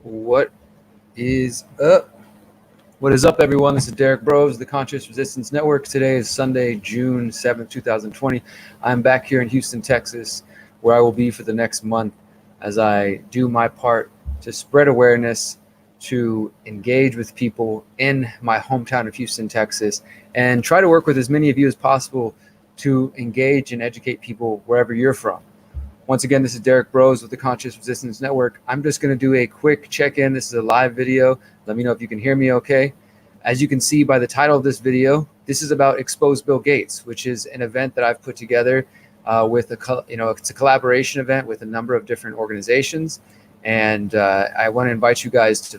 What is up? What is up, everyone? This is Derrick Broze, the Conscious Resistance Network. Today is Sunday, June 7th, 2020. I'm back here in Houston, Texas, where I will be for the next month as I do my part to spread awareness, to engage with people in my hometown of Houston, Texas, and try to work with as many of you as possible to engage and educate people wherever you're from. Once again, this is Derrick Broze with the Conscious Resistance Network. I'm just going to do a quick check-in. This is a live video. Let me know if you can hear me okay. As you can see by the title of this video, this is about Expose Bill Gates, which is an event that I've put together with it's a collaboration event with a number of different organizations. And I want to invite you guys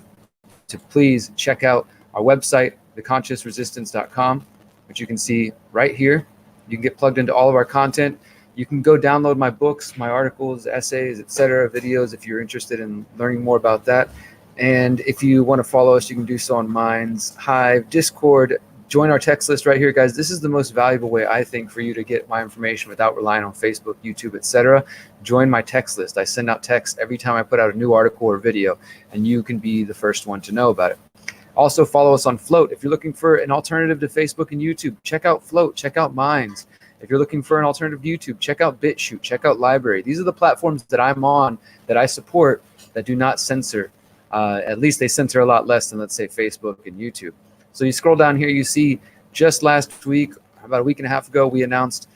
to please check out our website, theconsciousresistance.com, which you can see right here. You can get plugged into all of our content. You can go download my books, my articles, essays, etc., videos if you're interested in learning more about that. And if you want to follow us, you can do so on Minds, Hive, Discord. Join our text list right here, guys. This is the most valuable way, I think, for you to get my information without relying on Facebook, YouTube, etc. Join my text list. I send out texts every time I put out a new article or video, and you can be the first one to know about it. Also, follow us on Float. If you're looking for an alternative to Facebook and YouTube, check out Float, check out Minds. If you're looking for an alternative to YouTube, check out BitChute, check out Library. These are the platforms that I'm on, that I support, that do not censor. At least they censor a lot less than, let's say, Facebook and YouTube. So you scroll down here, you see just last week, about a week and a half ago, we announced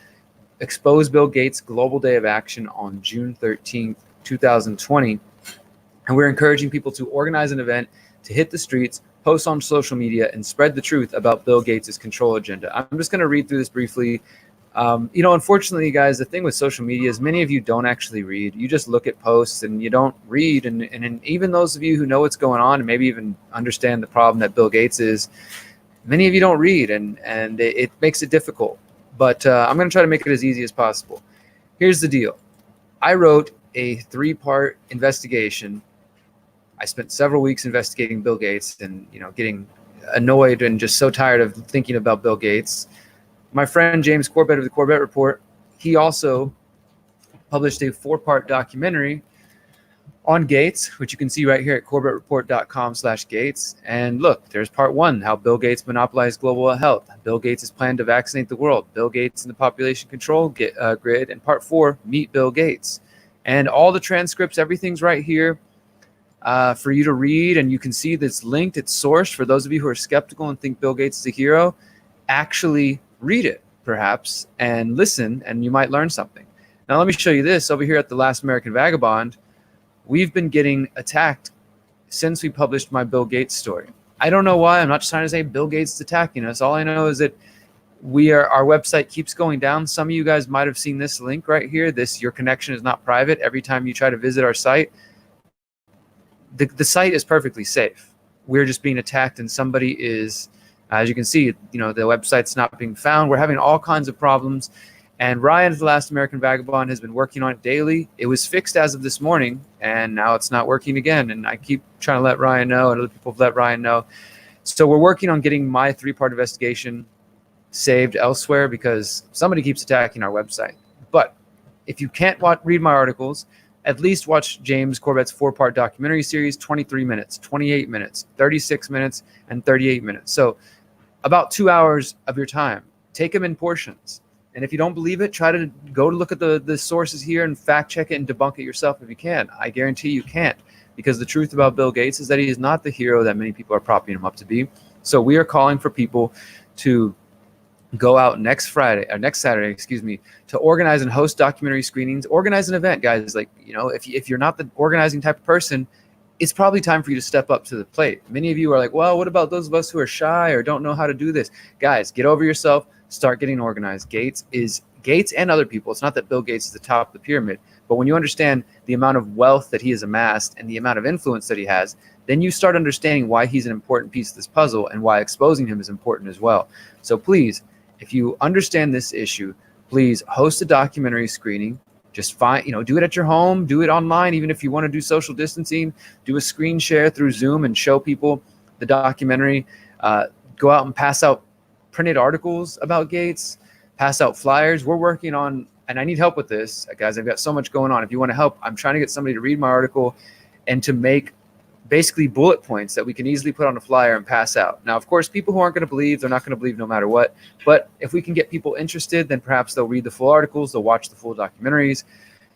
Expose Bill Gates Global Day of Action on June 13th, 2020. And we're encouraging people to organize an event, to hit the streets, post on social media, and spread the truth about Bill Gates' control agenda. I'm just going to read through this briefly. Unfortunately, guys, the thing with social media is many of you don't actually read. You just look at posts and you don't read. And even those of you who know what's going on and maybe even understand the problem that Bill Gates is, many of you don't read, and it makes it difficult. But I'm going to try to make it as easy as possible. Here's the deal. I wrote a 3-part investigation. I spent several weeks investigating Bill Gates and, getting annoyed and just so tired of thinking about Bill Gates. My friend James Corbett of the Corbett Report, he also published a 4-part documentary on Gates, which you can see right here at corbettreport.com/Gates. And look, there's part 1, how Bill Gates monopolized global health. Bill Gates' plan to vaccinate the world. Bill Gates and the population control grid. And part 4, meet Bill Gates. And all the transcripts, everything's right here for you to read. And you can see that's linked, it's sourced. For those of you who are skeptical and think Bill Gates is a hero, actually read it, perhaps, and listen, and you might learn something. Now, let me show you this. Over here at The Last American Vagabond, we've been getting attacked since we published my Bill Gates story. I don't know why. I'm not just trying to say Bill Gates is attacking us. All I know is that our website keeps going down. Some of you guys might have seen this link right here. Your connection is not private. Every time you try to visit our site, the site is perfectly safe. We're just being attacked, and somebody is, as you can see, the website's not being found. We're having all kinds of problems. And Ryan, The Last American Vagabond, has been working on it daily. It was fixed as of this morning, and now it's not working again. And I keep trying to let Ryan know, and other people have let Ryan know. So we're working on getting my 3-part investigation saved elsewhere because somebody keeps attacking our website. But if you can't read my articles, at least watch James Corbett's 4-part documentary series, 23 minutes, 28 minutes, 36 minutes, and 38 minutes. So about 2 hours of your time. Take them in portions. And if you don't believe it, try to go to look at the sources here and fact check it and debunk it yourself if you can. I guarantee you can't, because the truth about Bill Gates is that he is not the hero that many people are propping him up to be. So we are calling for people to go out next Saturday, to organize and host documentary screenings. Organize an event, guys. If you're not the organizing type of person, it's probably time for you to step up to the plate. Many of you are like, well, what about those of us who are shy or don't know how to do this? Guys, get over yourself. Start getting organized. Gates and other people. It's not that Bill Gates is the top of the pyramid, but when you understand the amount of wealth that he has amassed and the amount of influence that he has, then you start understanding why he's an important piece of this puzzle and why exposing him is important as well. So please, if you understand this issue, please host a documentary screening. Just do it at your home, do it online. Even if you want to do social distancing, do a screen share through Zoom and show people the documentary. Go out and pass out printed articles about Gates, pass out flyers. We're working on, and I need help with this, guys. I've got so much going on. If you want to help, I'm trying to get somebody to read my article and to make basically bullet points that we can easily put on a flyer and pass out. Now, of course, people who aren't going to believe, they're not going to believe no matter what. But if we can get people interested, then perhaps they'll read the full articles, they'll watch the full documentaries,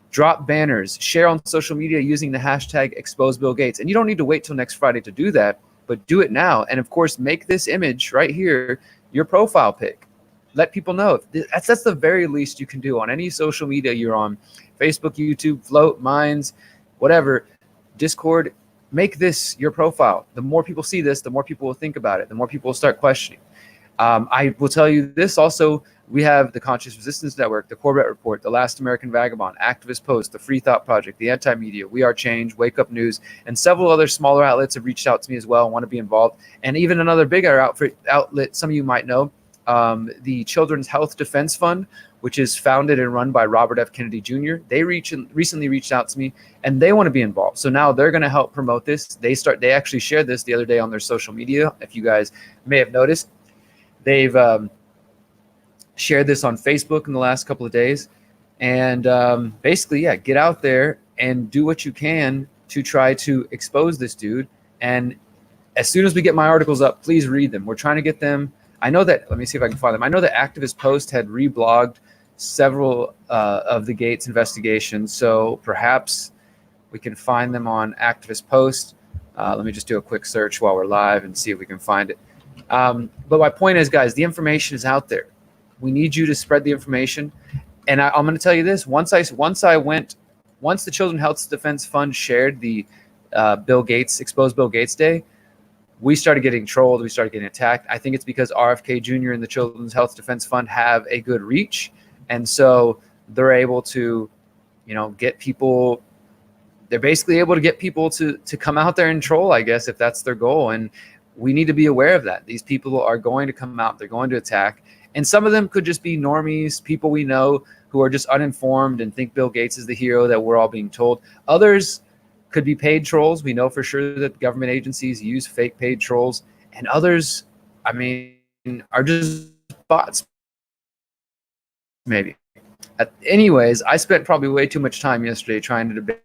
drop banners, share on social media using the hashtag expose Bill Gates. And you don't need to wait till next Friday to do that, but do it now. And of course, make this image right here your profile pic. Let people know. That's the very least you can do on any social media you're on. Facebook, YouTube, Float, Minds, whatever, Discord. Make this your profile. The more people see this, the more people will think about it. The more people will start questioning. I will tell you this also. We have the Conscious Resistance Network, the Corbett Report, the Last American Vagabond, Activist Post, the Free Thought Project, the Anti-Media, We Are Change, Wake Up News, and several other smaller outlets have reached out to me as well and want to be involved. And even another bigger outlet, some of you might know, the Children's Health Defense Fund, which is founded and run by Robert F. Kennedy Jr. They recently reached out to me, and they want to be involved. So now they're going to help promote this. They actually shared this the other day on their social media. If you guys may have noticed, they've shared this on Facebook in the last couple of days. And basically, yeah, get out there and do what you can to try to expose this dude. And as soon as we get my articles up, please read them. We're trying to get them. I know that, let me see if I can find them. I know that Activist Post had reblogged several of the Gates investigations. So perhaps we can find them on Activist Post. Let me just do a quick search while we're live and see if we can find it. But my point is, guys, the information is out there. We need you to spread the information. And I'm going to tell you this, once the Children's Health Defense Fund shared the Bill Gates, Expose Bill Gates Day, we started getting trolled. We started getting attacked. I think it's because RFK Jr. and the Children's Health Defense Fund have a good reach. And so they're able to, get people, they're basically able to get people to come out there and troll, I guess, if that's their goal. And we need to be aware of that. These people are going to come out. They're going to attack. And some of them could just be normies, people we know who are just uninformed and think Bill Gates is the hero that we're all being told. Others could be paid trolls. We know for sure that government agencies use fake paid trolls. And others, are just bots, maybe. Anyways, I spent probably way too much time yesterday trying to debate.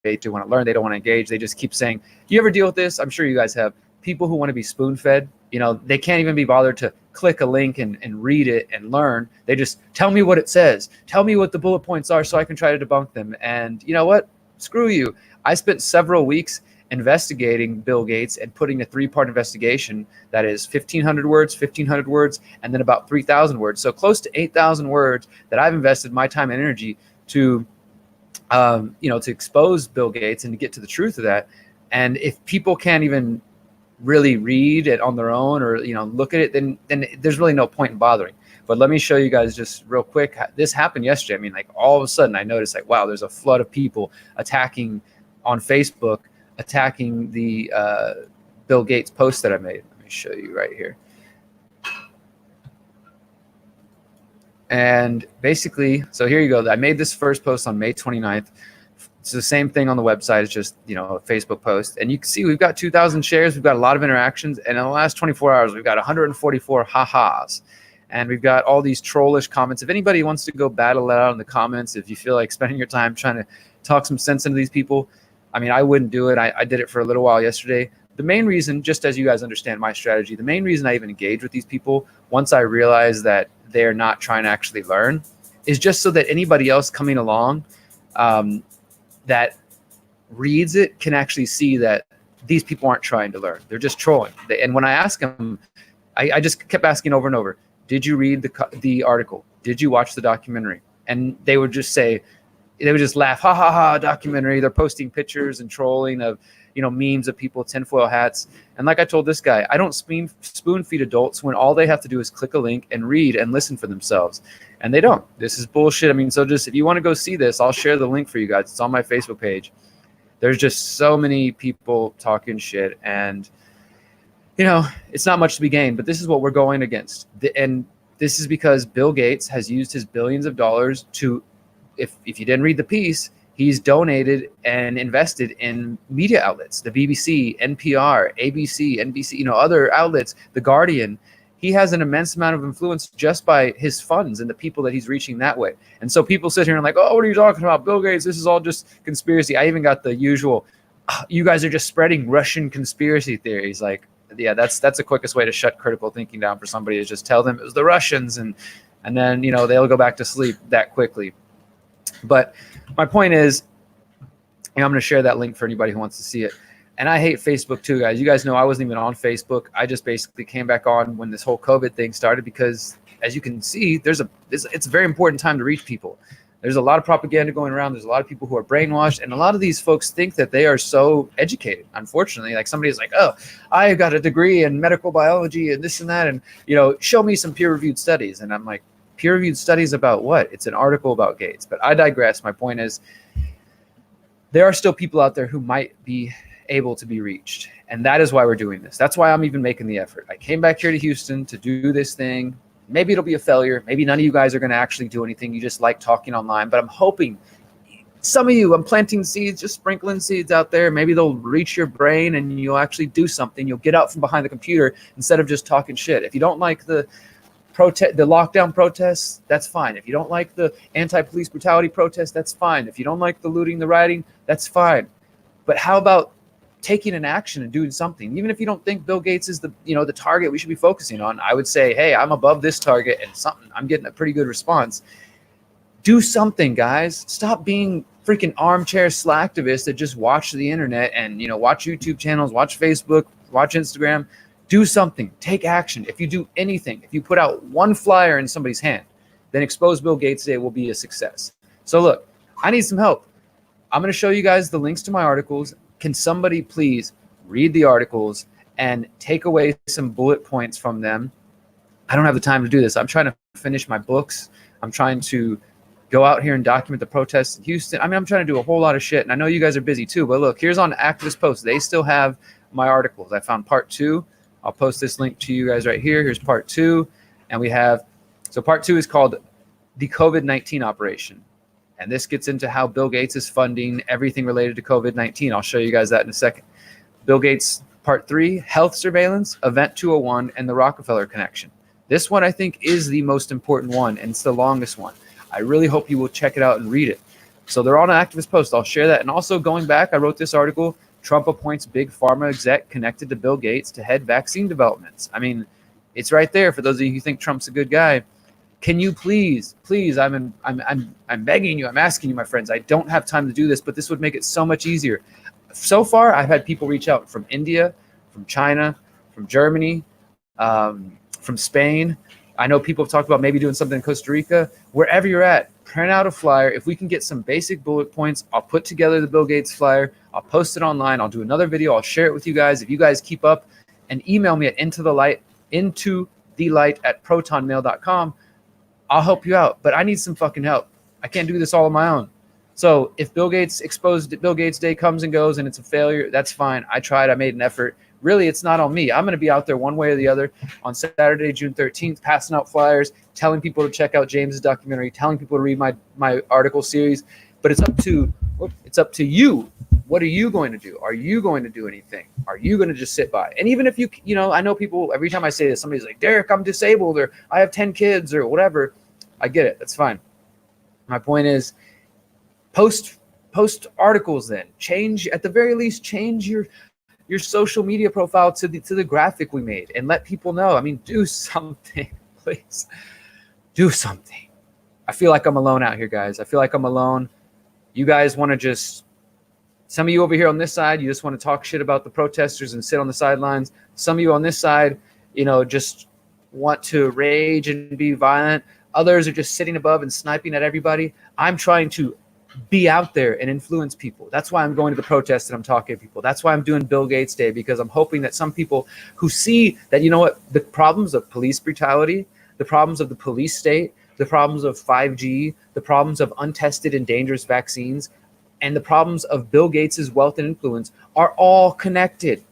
They want to learn. They don't want to engage. They just keep saying, do you ever deal with this? I'm sure you guys have. People who want to be spoon-fed, they can't even be bothered to click a link and read it and learn. They just tell me what it says. Tell me what the bullet points are so I can try to debunk them. And you know what? Screw you. I spent several weeks investigating Bill Gates and putting a 3-part investigation that is 1,500 words, and then about 3,000 words. So close to 8,000 words that I've invested my time and energy to, to expose Bill Gates and to get to the truth of that. And if people can't even really read it on their own or look at it, then there's really no point in bothering. But let me show you guys just real quick. This happened yesterday. All of a sudden I noticed wow, there's a flood of people attacking on Facebook, attacking the Bill Gates post that I made. Let me show you right here. And basically, so here you go. I made this first post on May 29th. It's the same thing on the website. It's just, a Facebook post. And you can see we've got 2,000 shares. We've got a lot of interactions. And in the last 24 hours, we've got 144 ha-has. And we've got all these trollish comments. If anybody wants to go battle it out in the comments, if you feel like spending your time trying to talk some sense into these people, I wouldn't do it. I did it for a little while yesterday. The main reason, just as you guys understand my strategy, the main reason I even engage with these people, once I realize that they're not trying to actually learn, is just so that anybody else coming along that reads it can actually see that these people aren't trying to learn. They're just trolling. And when I ask them, I just kept asking over and over, did you read the article? Did you watch the documentary? And they would just say, they would just laugh, ha, ha, ha, documentary. They're posting pictures and trolling of, memes of people with tinfoil hats. And like I told this guy, I don't spoon feed adults when all they have to do is click a link and read and listen for themselves. And they don't. This is bullshit. So just if you want to go see this, I'll share the link for you guys. It's on my Facebook page. There's just so many people talking shit. And, it's not much to be gained. But this is what we're going against. And this is because Bill Gates has used his billions of dollars to, if you didn't read the piece, he's donated and invested in media outlets, the BBC, NPR, ABC, NBC, other outlets, The Guardian. He has an immense amount of influence just by his funds and the people that he's reaching that way. And so people sit here and oh, what are you talking about? Bill Gates, this is all just conspiracy. I even got the usual, you guys are just spreading Russian conspiracy theories. Like, yeah, that's the quickest way to shut critical thinking down for somebody, is just tell them it was the Russians, and then, you know, they'll go back to sleep that quickly. But my point is, and I'm going to share that link for anybody who wants to see it. And I hate Facebook too, guys. You guys know I wasn't even on Facebook. I just basically came back on when this whole COVID thing started, because as you can see, it's a very important time to reach people. There's a lot of propaganda going around. There's a lot of people who are brainwashed, and a lot of these folks think that they are so educated. Unfortunately, like, somebody's like, oh, I got a degree in medical biology and this and that, and, you know, show me some peer-reviewed studies. And I'm like, peer-reviewed studies about what? It's an article about Gates. But I digress. My point is, there are still people out there who might be able to be reached, and that is why we're doing this. That's why I'm even making the effort. I came back here to Houston to do this thing. Maybe it'll be a failure. Maybe none of you guys are going to actually do anything. You just like talking online. But I'm hoping some of you, I'm planting seeds, just sprinkling seeds out there. Maybe they'll reach your brain and you'll actually do something. You'll get out from behind the computer instead of just talking shit. If you don't like the lockdown protests, that's fine. If you don't like the anti-police brutality protests, that's fine. If you don't like the looting, the rioting, that's fine. But how about taking an action and doing something? Even if you don't think Bill Gates is the target we should be focusing on, I would say, hey, I'm above this target, and I'm getting a pretty good response. Do something, guys. Stop being freaking armchair slacktivists that just watch the internet and, you know, watch YouTube channels, watch Facebook, watch Instagram. Do something. Take action. If you do anything, if you put out one flyer in somebody's hand, then Expose Bill Gates Day will be a success. So look, I need some help. I'm going to show you guys the links to my articles. Can somebody please read the articles and take away some bullet points from them? I don't have the time to do this. I'm trying to finish my books. I'm trying to go out here and document the protests in Houston. I mean, I'm trying to do a whole lot of shit, and I know you guys are busy too. But look, here's on Activist Post. They still have my articles. I found part 2. I'll post this link to you guys right here. Here's part 2. And we have, so part 2 is called The COVID-19 Operation. And this gets into how Bill Gates is funding everything related to COVID-19. I'll show you guys that in a second. Bill Gates, part 3, Health Surveillance, Event 201, and the Rockefeller Connection. This one, I think, is the most important one, and it's the longest one. I really hope you will check it out and read it. So they're on an Activist Post. I'll share that. And also, going back, I wrote this article, Trump appoints big pharma exec connected to Bill Gates to head vaccine developments. I mean, it's right there for those of you who think Trump's a good guy. Can you please, I'm begging you, I'm asking you, my friends, I don't have time to do this, but this would make it so much easier. So far, I've had people reach out from India, from China, from Germany, from Spain. I know people have talked about maybe doing something in Costa Rica. Wherever you're at, print out a flyer. If we can get some basic bullet points, I'll put together the Bill Gates flyer. I'll post it online. I'll do another video. I'll share it with you guys. If you guys keep up and email me at intothelight@protonmail.com, I'll help you out. But I need some fucking help. I can't do this all on my own. So if Bill Gates Day comes and goes and it's a failure, that's fine. I tried. I made an effort. Really, it's not on me. I'm going to be out there one way or the other on Saturday, June 13th, passing out flyers, telling people to check out James's documentary, telling people to read my article series. But it's up to you. What are you going to do? Are you going to do anything? Are you going to just sit by? And even if you I know people, every time I say this, somebody's like, Derrick, I'm disabled, or I have 10 kids, or whatever. I get it. That's fine. My point is, post articles then. At the very least, change your social media profile to the graphic we made and let people know. I mean, do something, please. Do something. I feel like I'm alone out here, guys. I feel like I'm alone. You guys want to just, some of you over here on this side, you just want to talk shit about the protesters and sit on the sidelines. Some of you on this side, just want to rage and be violent. Others are just sitting above and sniping at everybody. I'm trying to be out there and influence people. That's why I'm going to the protests and I'm talking to people. That's why I'm doing Bill Gates Day, because I'm hoping that some people who see that, the problems of police brutality, the problems of the police state, the problems of 5G, the problems of untested and dangerous vaccines, and the problems of Bill Gates's wealth and influence are all connected.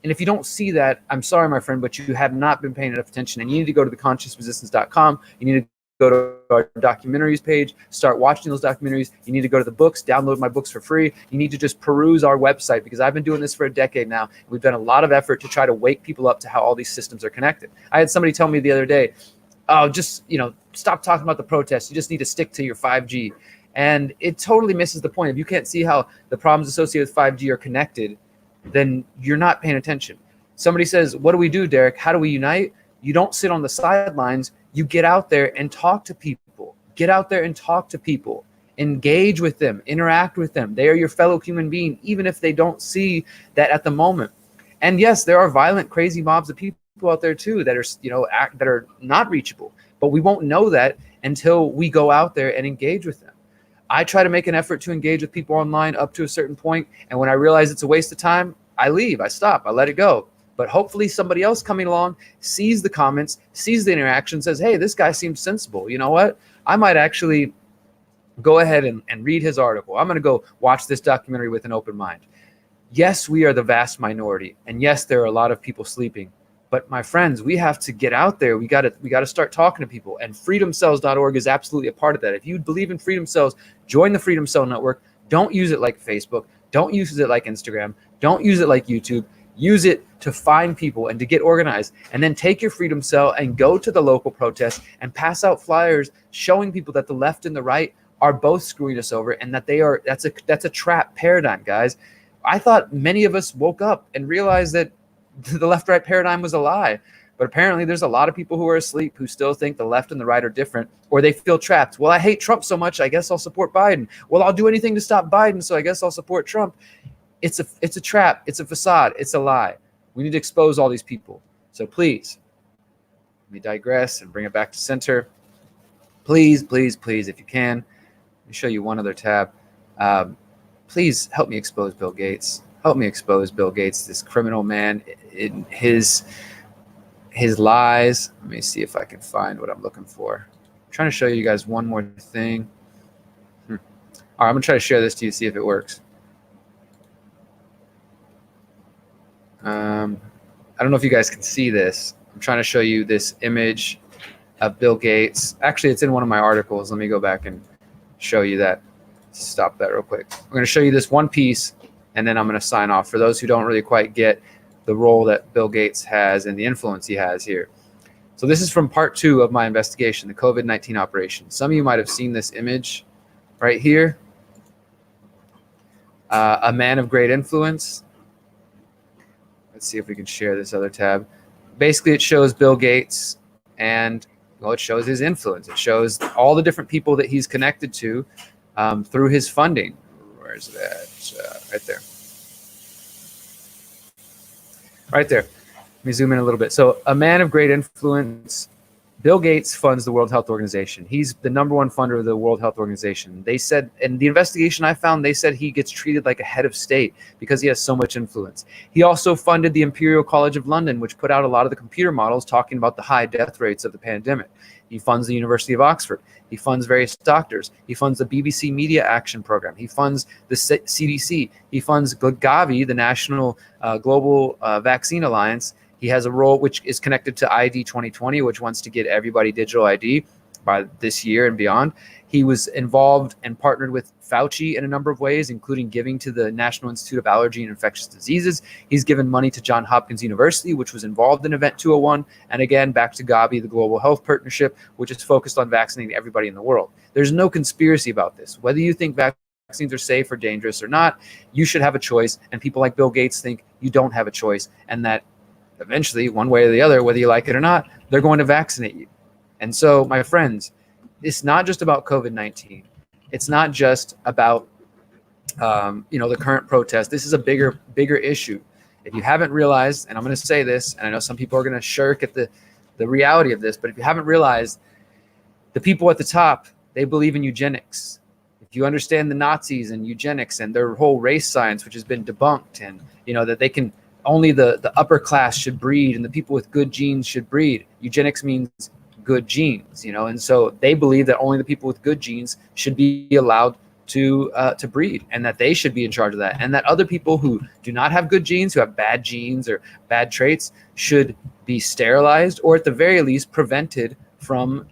And if you don't see that, I'm sorry, my friend, but you have not been paying enough attention. And you need to go to theconsciousresistance.com. You need to go to our documentaries page, start watching those documentaries. You need to go to the books, download my books for free. You need to just peruse our website, because I've been doing this for a decade now. We've done a lot of effort to try to wake people up to how all these systems are connected. I had somebody tell me the other day, oh, just, stop talking about the protests. You just need to stick to your 5G. And it totally misses the point. If you can't see how the problems associated with 5G are connected, then you're not paying attention. Somebody says, what do we do, Derrick? How do we unite? You don't sit on the sidelines. You get out there and talk to people. Get out there and talk to people. Engage with them. Interact with them. They are your fellow human being, even if they don't see that at the moment. And yes, there are violent, crazy mobs of people out there too that are, that are not reachable. But we won't know that until we go out there and engage with them. I try to make an effort to engage with people online up to a certain point, and when I realize it's a waste of time, I leave, I stop, I let it go. But hopefully somebody else coming along sees the comments, sees the interaction, says, hey, this guy seems sensible. You know what? I might actually go ahead and read his article. I'm going to go watch this documentary with an open mind. Yes, we are the vast minority, and yes, there are a lot of people sleeping. But my friends, we have to get out there. We got to start talking to people. And freedomcells.org is absolutely a part of that. If you believe in Freedom Cells, join the Freedom Cell Network. Don't use it like Facebook. Don't use it like Instagram. Don't use it like YouTube. Use it to find people and to get organized. And then take your Freedom Cell and go to the local protests and pass out flyers showing people that the left and the right are both screwing us over, and that that's a trap paradigm, guys. I thought many of us woke up and realized that the left-right paradigm was a lie. But apparently there's a lot of people who are asleep who still think the left and the right are different, or they feel trapped. Well, I hate Trump so much, I guess I'll support Biden. Well, I'll do anything to stop Biden, so I guess I'll support Trump. It's a trap. It's a facade. It's a lie. We need to expose all these people. So please, let me digress and bring it back to center. Please, please, please, if you can, let me show you one other tab. Please help me expose Bill Gates. Help me expose Bill Gates, this criminal man, in his lies. Let me see if I can find what I'm looking for. I'm trying to show you guys one more thing. All right, I'm going to try to share this to you, see if it works. I don't know if you guys can see this. I'm trying to show you this image of Bill Gates. Actually, it's in one of my articles. Let me go back and show you that. Stop that real quick. I'm going to show you this one piece, and then I'm going to sign off. For those who don't really quite get the role that Bill Gates has and the influence he has here. So this is from part 2 of my investigation, the COVID-19 operation. Some of you might have seen this image right here. A man of great influence. Let's see if we can share this other tab. Basically, it shows Bill Gates, and well, it shows his influence. It shows all the different people that he's connected to through his funding. Where's that? Right there. Right there. Let me zoom in a little bit. So a man of great influence. Bill Gates funds the World Health Organization. He's the #1 funder of the World Health Organization. They said, in the investigation I found, they said he gets treated like a head of state because he has so much influence. He also funded the Imperial College of London, which put out a lot of the computer models talking about the high death rates of the pandemic. He funds the University of Oxford. He funds various doctors. He funds the BBC Media Action Program. He funds the CDC. He funds Gavi, the National Global Vaccine Alliance. He has a role which is connected to ID 2020, which wants to get everybody digital ID by this year and beyond. He was involved and partnered with Fauci in a number of ways, including giving to the National Institute of Allergy and Infectious Diseases. He's given money to Johns Hopkins University, which was involved in Event 201. And again, back to Gavi, the Global Health Partnership, which is focused on vaccinating everybody in the world. There's no conspiracy about this. Whether you think vaccines are safe or dangerous or not, you should have a choice. And people like Bill Gates think you don't have a choice, and that eventually, one way or the other, whether you like it or not, they're going to vaccinate you. And so, my friends, it's not just about COVID-19. It's not just about, the current protest. This is a bigger issue. If you haven't realized, and I'm going to say this, and I know some people are going to shirk at the reality of this, but if you haven't realized, the people at the top, they believe in eugenics. If you understand the Nazis and eugenics and their whole race science, which has been debunked, and that they can only the upper class should breed and the people with good genes should breed. Eugenics means good genes, and so they believe that only the people with good genes should be allowed to breed, and that they should be in charge of that, and that other people who do not have good genes, who have bad genes or bad traits, should be sterilized or at the very least prevented from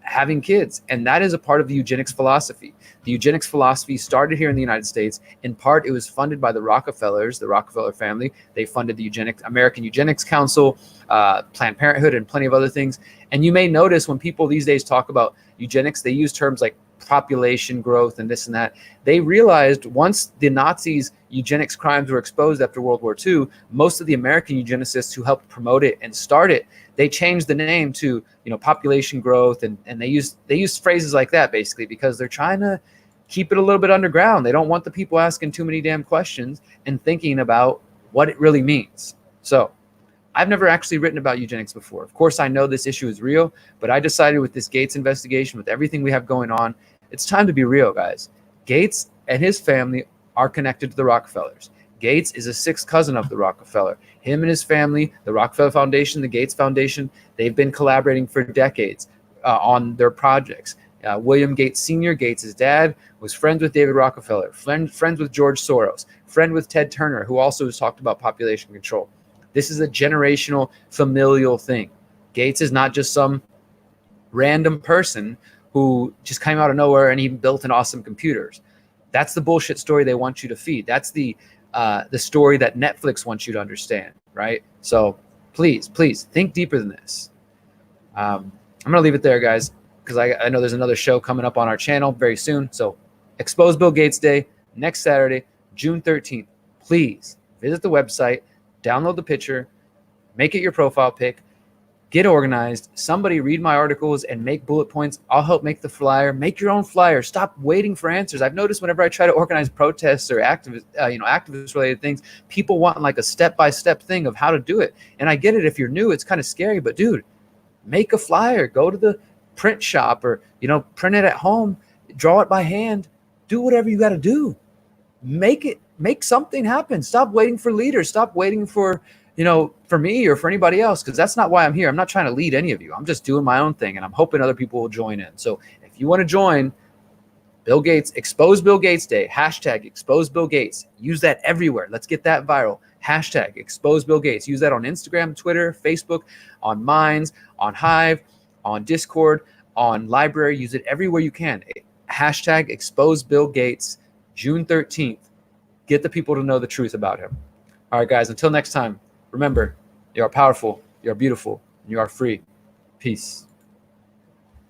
having kids. And that is a part of the eugenics philosophy. The eugenics philosophy started here in the United States. In part, it was funded by the Rockefellers, the Rockefeller family. They funded the American Eugenics Council, Planned Parenthood, and plenty of other things. And you may notice when people these days talk about eugenics, they use terms like population growth and this and that. They realized once the Nazis' eugenics crimes were exposed after World War II, most of the American eugenicists who helped promote it and start it, they changed the name to, population growth, and they use phrases like that basically because they're trying to keep it a little bit underground. They don't want the people asking too many damn questions and thinking about what it really means. So I've never actually written about eugenics before. Of course, I know this issue is real, but I decided with this Gates investigation, with everything we have going on, it's time to be real, guys. Gates and his family are connected to the Rockefellers. Gates is a sixth cousin of the Rockefeller. Him and his family, the Rockefeller Foundation, the Gates Foundation, they've been collaborating for decades on their projects. William Gates Sr., Gates' dad, was friends with David Rockefeller, friends with George Soros, friend with Ted Turner, who also has talked about population control. This is a generational, familial thing. Gates is not just some random person who just came out of nowhere and he built an awesome computers. That's the bullshit story they want you to feed. That's the story that Netflix wants you to understand, right? So please think deeper than this. I'm going to leave it there, guys, because I know there's another show coming up on our channel very soon. So Expose Bill Gates Day, next Saturday, June 13th. Please visit the website, download the picture, make it your profile pic, get organized. Somebody read my articles and make bullet points. I'll help make the flyer. Make your own flyer. Stop waiting for answers. I've noticed whenever I try to organize protests or activist related things, people want like a step-by-step thing of how to do it. And I get it. If you're new, it's kind of scary, but dude, make a flyer, go to the print shop or, print it at home, draw it by hand, do whatever you got to do. Make something happen. Stop waiting for leaders. Stop waiting for me or for anybody else, because that's not why I'm here. I'm not trying to lead any of you. I'm just doing my own thing, and I'm hoping other people will join in. So if you want to join Bill Gates, Expose Bill Gates Day, hashtag Expose Bill Gates. Use that everywhere. Let's get that viral. Hashtag Expose Bill Gates. Use that on Instagram, Twitter, Facebook, on Minds, on Hive, on Discord, on Library. Use it everywhere you can. Hashtag Expose Bill Gates, June 13th. Get the people to know the truth about him. All right, guys, until next time, remember, you are powerful, you are beautiful, and you are free. Peace.